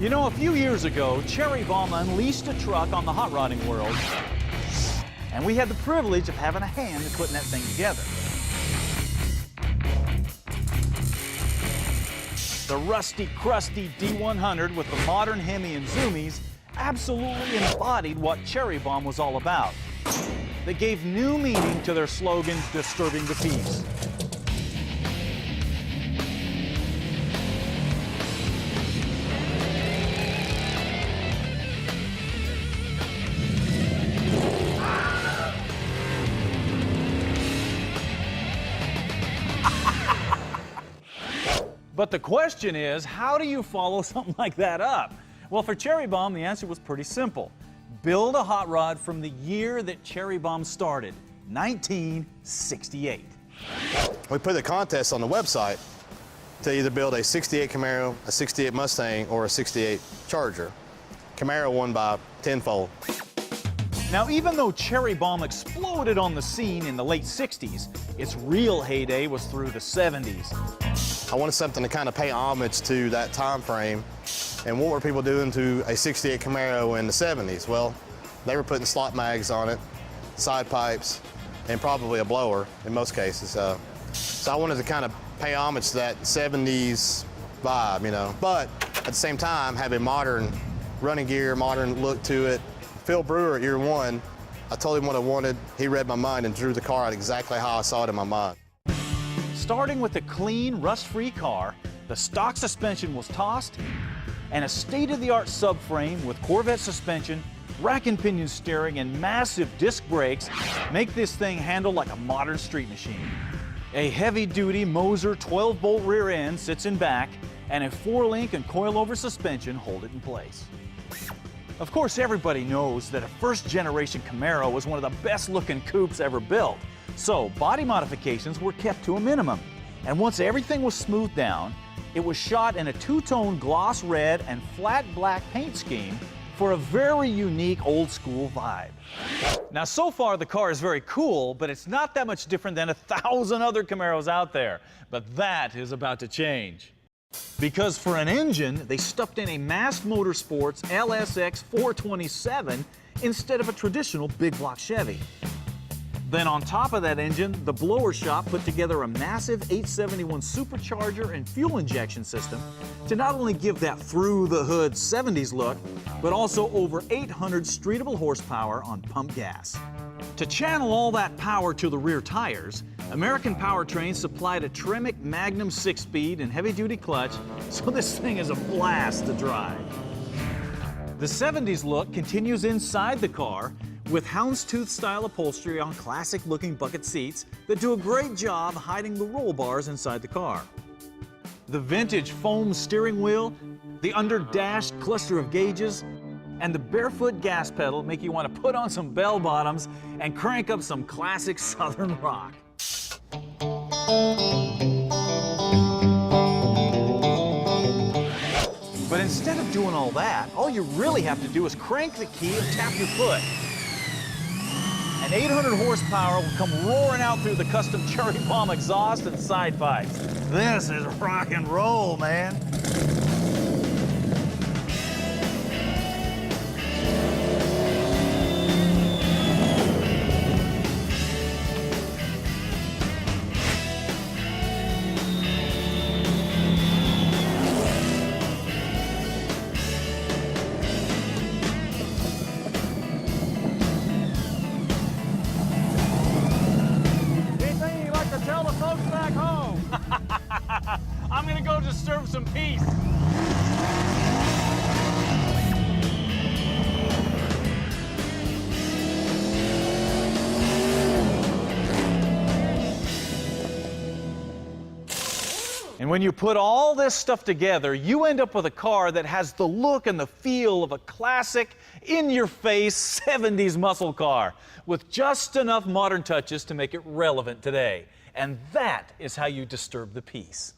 You know, a few years ago, Cherry-Bomb unleashed a truck on the hot rodding world, and we had the privilege of having a hand in putting that thing together. The rusty, crusty D100 with the modern Hemi and Zoomies absolutely embodied what Cherry-Bomb was all about. They gave new meaning to their slogan, "Disturbing the Peace." But the question is, how do you follow something like that up? Well, for Cherry-Bomb, the answer was pretty simple. Build a hot rod from the year that Cherry-Bomb started, 1968. We put a contest on the website to either build a 68 Camaro, a 68 Mustang, or a 68 Charger. Camaro won by tenfold. Now, even though Cherry-Bomb exploded on the scene in the late 60s, its real heyday was through the 70s. I wanted something to kind of pay homage to that time frame. And what were people doing to a 68 Camaro in the 70s? Well, they were putting slot mags on it, side pipes, and probably a blower in most cases. So I wanted to kind of pay homage to that 70s vibe, you know. But at the same time, have a modern running gear, modern look to it. Phil Brewer at year one, I told him what I wanted. He read my mind and drew the car out exactly how I saw it in my mind. Starting with a clean, rust-free car, the stock suspension was tossed, and a state-of-the-art subframe with Corvette suspension, rack and pinion steering, and massive disc brakes make this thing handle like a modern street machine. A heavy-duty Moser 12-bolt rear end sits in back, and a 4-link and coilover suspension hold it in place. Of course, everybody knows that a first-generation Camaro was one of the best-looking coupes ever built, so body modifications were kept to a minimum. And once everything was smoothed down, it was shot in a two-tone gloss red and flat black paint scheme for a very unique old-school vibe. Now, so far the car is very cool, but it's not that much different than 1,000 other Camaros out there. But that is about to change. Because for an engine, they stuffed in a Mast Motorsports LSX 427 instead of a traditional big block Chevy. Then on top of that engine, the blower shop put together a massive 871 supercharger and fuel injection system to not only give that through-the-hood 70s look, but also over 800 streetable horsepower on pump gas. To channel all that power to the rear tires, American Powertrain supplied a Tremec Magnum 6-speed and heavy-duty clutch, so this thing is a blast to drive. The 70s look continues inside the car with houndstooth-style upholstery on classic-looking bucket seats that do a great job hiding the roll bars inside the car. The vintage foam steering wheel, the under-dash cluster of gauges, and the barefoot gas pedal make you want to put on some bell-bottoms and crank up some classic Southern rock. But instead of doing all that, all you really have to do is crank the key and tap your foot. And 800 horsepower will come roaring out through the custom Cherry-Bomb exhaust and side pipes. This is rock and roll, man. Tell the folks back home. I'm gonna go disturb some peace. And when you put all this stuff together, you end up with a car that has the look and the feel of a classic, in-your-face 70s muscle car with just enough modern touches to make it relevant today. And that is how you disturb the peace.